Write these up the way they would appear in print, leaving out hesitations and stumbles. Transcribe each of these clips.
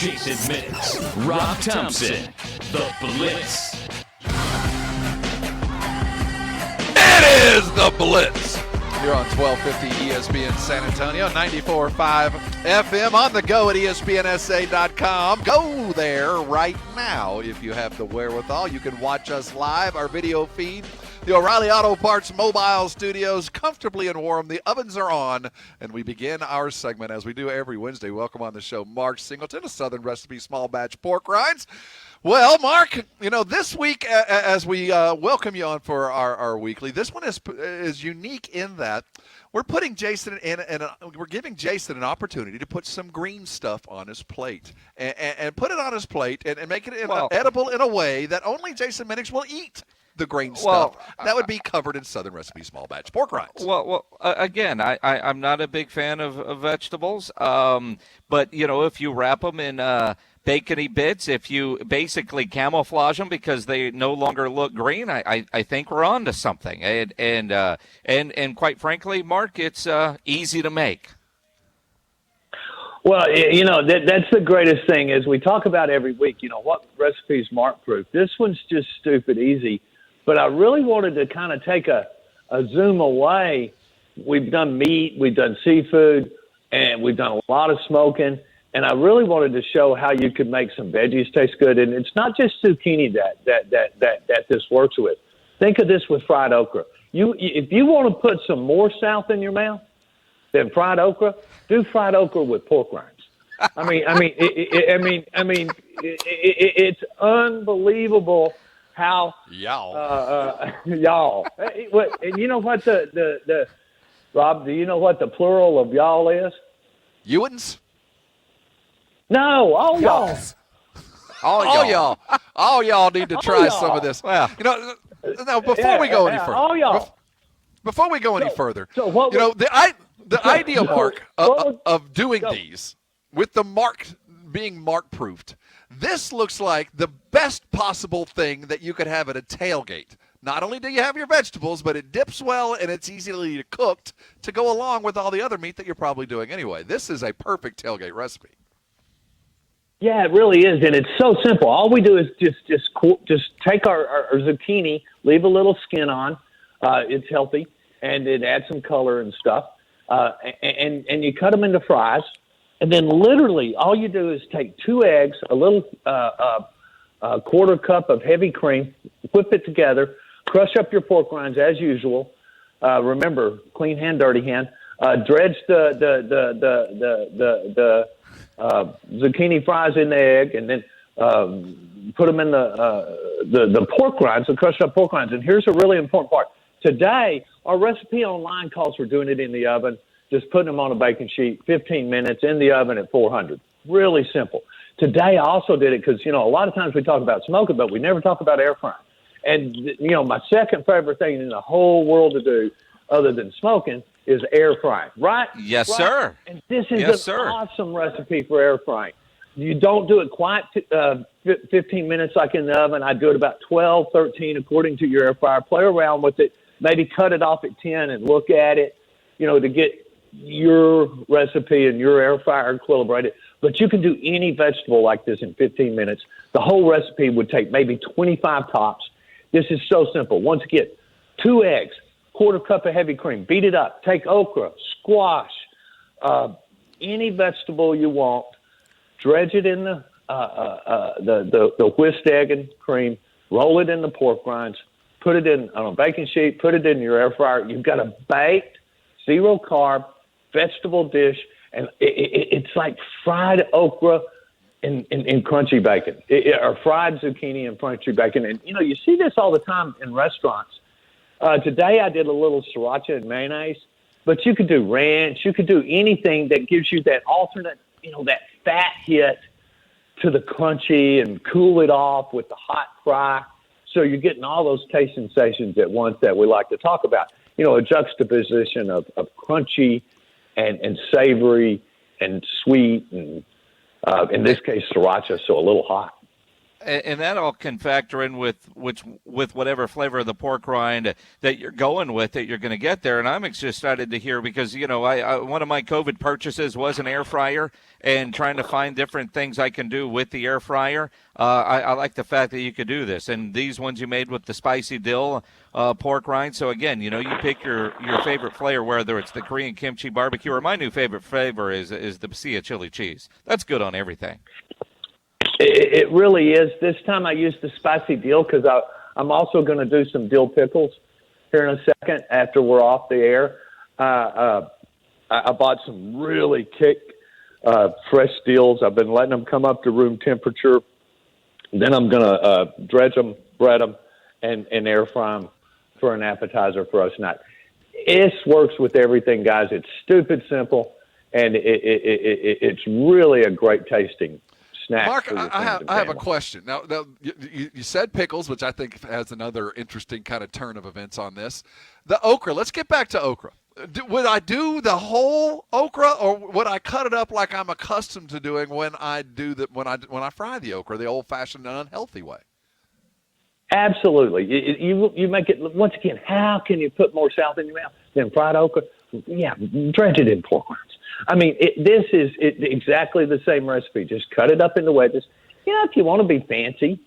Jason Minix, Rob Thompson, The Blitz. It is The Blitz. You're on 1250 ESPN San Antonio, 94.5 FM, on the go at ESPNSA.com. Go there right now if you have the wherewithal. You can watch us live, our video feed. The O'Reilly Auto Parts mobile studios, comfortably and warm. The ovens are on, and we begin our segment as we do every Wednesday. Welcome on the show, Mark Singleton, a Southern Recipe small batch pork rinds. Well, Mark, this week as we welcome you on for our weekly, this one is unique in that we're putting Jason we're giving Jason an opportunity to put some green stuff on his plate and put it on his plate and make it edible in a way that only Jason Minix will eat. The green stuff that would be covered in Southern Recipe small batch pork rinds. Again, I'm not a big fan of vegetables, but if you wrap them in bacony bits, if you basically camouflage them because they no longer look green, I think we're on to something. And quite frankly, Mark, it's easy to make. Well, that's the greatest thing is we talk about every week, what recipes Mark proof. This one's just stupid easy. But I really wanted to kind of take a zoom away. We've done meat, we've done seafood, and we've done a lot of smoking. And I really wanted to show how you could make some veggies taste good. And it's not just zucchini that this works with. Think of this with fried okra. If you want to put some more South in your mouth than fried okra, do fried okra with pork rinds. It's unbelievable. How y'all? And you know what the Rob? Do you know what the plural of y'all is? Ewans? No, all y'all. All y'all need to try some of this. Well, now before we go any further, all y'all. Before we go any further, the idea, Mark, of doing these with the mark being mark-proofed. This looks like the best possible thing that you could have at a tailgate. Not only do you have your vegetables, but it dips well and it's easily cooked to go along with all the other meat that you're probably doing anyway. This is a perfect tailgate recipe. Yeah, it really is, and it's so simple. All we do is just take our zucchini, leave a little skin on. It's healthy, and it adds some color and stuff. And you cut them into fries. And then literally all you do is take 2 eggs, a little quarter cup of heavy cream, whip it together, crush up your pork rinds as usual. Remember, clean hand, dirty hand. Dredge the zucchini fries in the egg, and then put them in the pork rinds, the crushed up pork rinds. And here's a really important part. Today, our recipe online calls for doing it in the oven. Just putting them on a baking sheet, 15 minutes in the oven at 400. Really simple. Today, I also did it because, a lot of times we talk about smoking, but we never talk about air frying. And, my second favorite thing in the whole world to do other than smoking is air frying, right? Yes, right? sir. And this is awesome recipe for air frying. You don't do it quite 15 minutes like in the oven. I do it about 12, 13 according to your air fryer. Play around with it. Maybe cut it off at 10 and look at it, to get your recipe and your air fryer equilibrated. But you can do any vegetable like this in 15 minutes. The whole recipe would take maybe 25 tops. This is so simple. Once again, 2 eggs, quarter cup of heavy cream, beat it up. Take okra, squash, any vegetable you want, dredge it in the whisked egg and cream, roll it in the pork rinds, put it in on a baking sheet, put it in your air fryer. You've got a baked, zero carb, vegetable dish, and it's like fried okra and crunchy bacon, or fried zucchini and crunchy bacon. And, you see this all the time in restaurants. Today I did a little sriracha and mayonnaise, but you could do ranch. You could do anything that gives you that alternate, that fat hit to the crunchy and cool it off with the hot fry. So you're getting all those taste sensations at once that we like to talk about. A juxtaposition of crunchy and savory and sweet and, in this case, sriracha, so a little hot. And that all can factor in with whatever flavor of the pork rind that you're going with, that you're going to get there. And I'm excited to hear because, I one of my COVID purchases was an air fryer, and trying to find different things I can do with the air fryer. I like the fact that you could do this. And these ones you made with the spicy dill pork rind. So, again, you pick your favorite flavor, whether it's the Korean kimchi barbecue, or my new favorite flavor is the Pasilla chili cheese. That's good on everything. It really is. This time I used the spicy dill because I'm also going to do some dill pickles here in a second after we're off the air. I bought some really fresh dills. I've been letting them come up to room temperature. Then I'm going to dredge them, bread them, and air fry them for an appetizer for us tonight. It works with everything, guys. It's stupid simple, and it's really a great tasting snack. Mark, I have a question. Now you said pickles, which I think has another interesting kind of turn of events on this. The okra. Let's get back to okra. Would I do the whole okra, or would I cut it up like I'm accustomed to doing when I fry the okra the old-fashioned and unhealthy way? Absolutely. You make it, once again, how can you put more south in your mouth than fried okra? Yeah, dredge it in pork rinds. I mean, this is exactly the same recipe. Just cut it up into wedges. If you want to be fancy,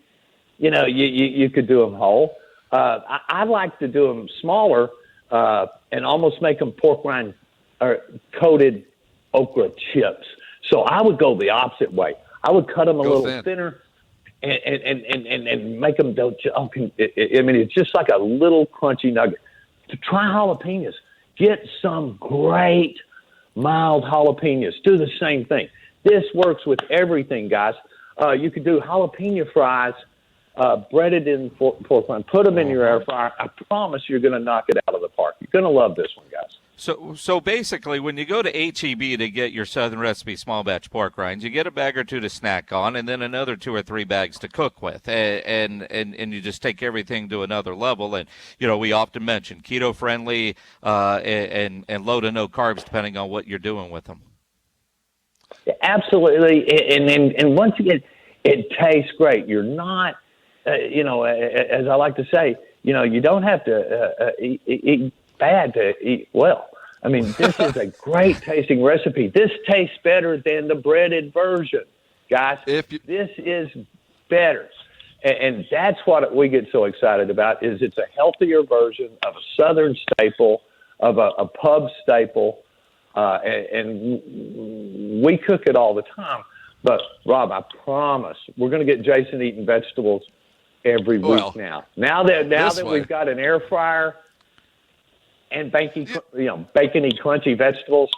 you could do them whole. I like to do them smaller and almost make them pork rind or coated okra chips. So I would go the opposite way. I would cut them a little thinner and make them. It's just like a little crunchy nugget. To try jalapenos, get some great mild jalapenos. Do the same thing. This works with everything, guys. You could do jalapeno fries, breaded in pork rind. Put them in your air fryer. I promise you're going to knock it out of the park. You're going to love this one, guys. So basically, when you go to H-E-B to get your Southern Recipe small batch pork rinds, you get a bag or two to snack on, and then another 2 or 3 bags to cook with, and you just take everything to another level. And we often mention keto friendly and low to no carbs, depending on what you're doing with them. Absolutely, and once again, it tastes great. You're not, as I like to say, you don't have to eat bad to eat well. I mean, this is a great tasting recipe. This tastes better than the breaded version, guys. This is better. And that's what we get so excited about, is it's a healthier version of a Southern staple, of a pub staple, and we cook it all the time. But, Rob, I promise, we're going to get Jason eating vegetables every week now. Now that we've got an air fryer and bacony crunchy vegetables,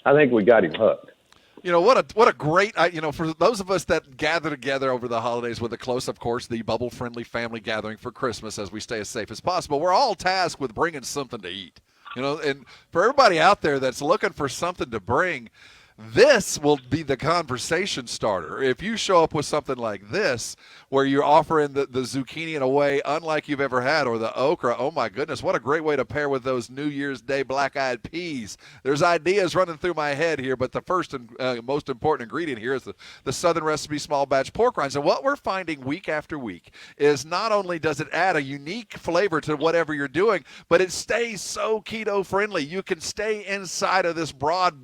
I think we got him hooked. What a great, for those of us that gather together over the holidays with of course, the bubble-friendly family gathering for Christmas as we stay as safe as possible, we're all tasked with bringing something to eat. And for everybody out there that's looking for something to bring, this will be the conversation starter. If you show up with something like this, where you're offering the zucchini in a way unlike you've ever had, or the okra, oh my goodness, what a great way to pair with those New Year's Day black-eyed peas. There's ideas running through my head here, but the first and most important ingredient here is the Southern Recipe small batch pork rinds. And what we're finding week after week is not only does it add a unique flavor to whatever you're doing, but it stays so keto-friendly. You can stay inside of this broad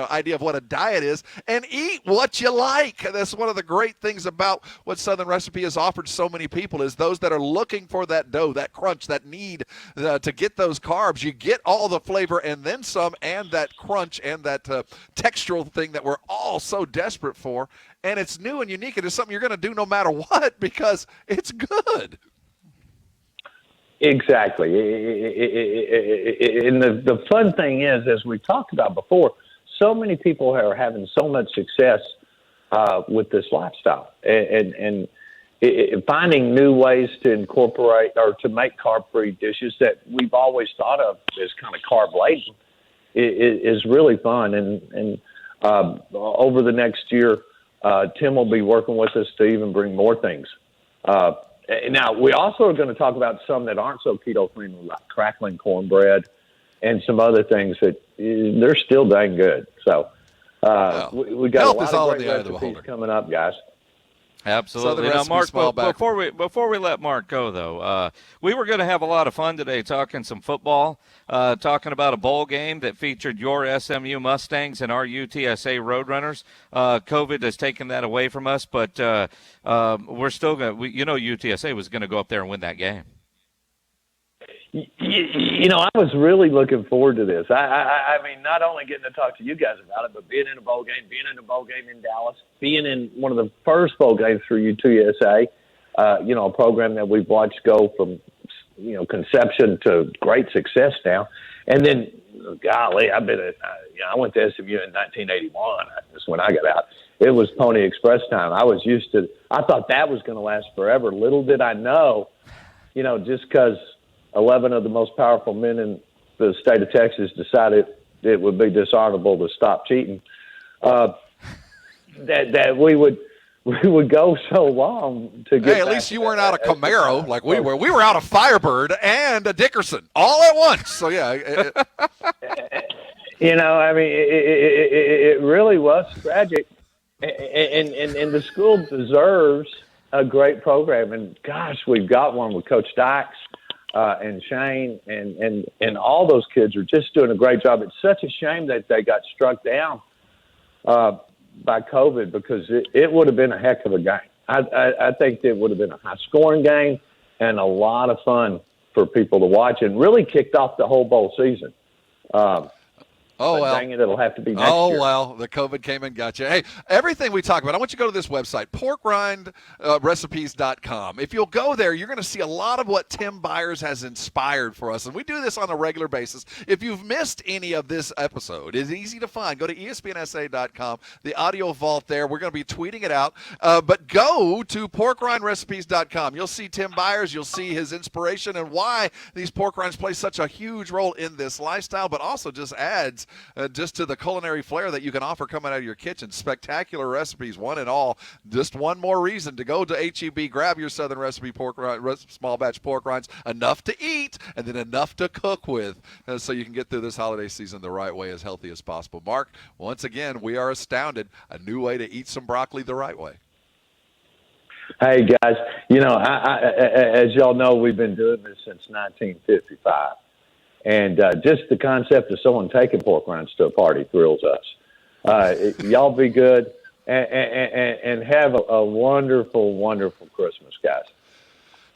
idea of what a diet is and eat what you like. That's one of the great things about what Southern Recipe has offered so many people, is those that are looking for that dough, that crunch, that need to get those carbs. You get all the flavor and then some, and that crunch and that textural thing that we're all so desperate for. And it's new and unique, and it's something you're going to do no matter what because it's good. Exactly. And the fun thing is, as we talked about before, so many people are having so much success with this lifestyle, and finding new ways to incorporate or to make carb-free dishes that we've always thought of as kind of carb-laden is really fun. And over the next year, Tim will be working with us to even bring more things. Now, we also are going to talk about some that aren't so keto-friendly, like crackling cornbread and some other things that they're still dang good. So we got a lot of great recipes coming up, guys. Absolutely. Southern Now, Recipe Mark, small batch. before we let Mark go, though, we were going to have a lot of fun today talking some football, talking about a bowl game that featured your SMU Mustangs and our UTSA Roadrunners. COVID has taken that away from us, but we're still going to, UTSA was going to go up there and win that game. I was really looking forward to this. I mean, not only getting to talk to you guys about it, but being in a bowl game, being in a bowl game in Dallas, being in one of the first bowl games for UTSA, a program that we've watched go from, conception to great success now. And then, golly, I went to SMU in 1981. That's when I got out. It was Pony Express time. I thought that was going to last forever. Little did I know, just because 11 of the most powerful men in the state of Texas decided it would be dishonorable to stop cheating. That we would go so long to get. Hey, at least you weren't out of Camaro like we were. We were out of Firebird and a Dickerson all at once. So yeah. It really was tragic, and the school deserves a great program. And gosh, we've got one with Coach Dykes. And Shane and all those kids are just doing a great job. It's such a shame that they got struck down by COVID, because it would have been a heck of a game. I think it would have been a high-scoring game and a lot of fun for people to watch, and really kicked off the whole bowl season. Dang it, it'll have to be next year. Oh, well, the COVID came and got you. Hey, everything we talk about, I want you to go to this website, porkrindrecipes.com. If you'll go there, you're going to see a lot of what Tim Byers has inspired for us, and we do this on a regular basis. If you've missed any of this episode, it's easy to find. Go to espnsa.com, the audio vault there. We're going to be tweeting it out. But go to porkrindrecipes.com. You'll see Tim Byers. You'll see his inspiration and why these pork rinds play such a huge role in this lifestyle, but also just adds just to the culinary flair that you can offer coming out of your kitchen. Spectacular recipes, one and all. Just one more reason to go to HEB, grab your Southern Recipe small batch pork rinds, enough to eat and then enough to cook with, so you can get through this holiday season the right way, as healthy as possible. Mark, once again, we are astounded. A new way to eat some broccoli the right way. Hey, guys, as y'all know, we've been doing this since 1955. And just the concept of someone taking pork rinds to a party thrills us. Y'all be good and have a wonderful, wonderful Christmas, guys.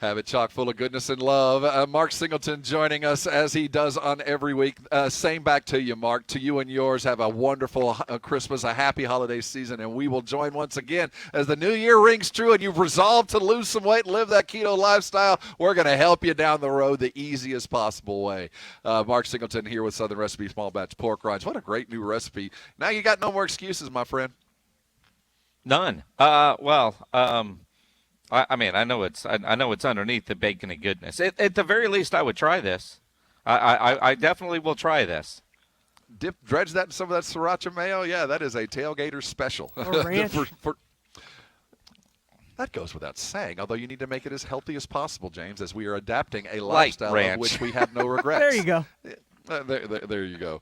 Have it chock full of goodness and love. Mark Singleton joining us as he does on every week. Same back to you, Mark. To you and yours, have a wonderful Christmas, a happy holiday season, and we will join once again as the new year rings true and you've resolved to lose some weight and live that keto lifestyle. We're going to help you down the road the easiest possible way. Mark Singleton here with Southern Recipe Small Batch Pork Rinds. What a great new recipe. Now you got no more excuses, my friend. None. I mean, I know it's underneath the bacony goodness. At the very least, I would try this. I definitely will try this. Dredge that in some of that sriracha mayo. Yeah, that is a tailgater special. Or ranch. That goes without saying, although you need to make it as healthy as possible, James, as we are adapting a lifestyle of which we have no regrets. There you go. There you go.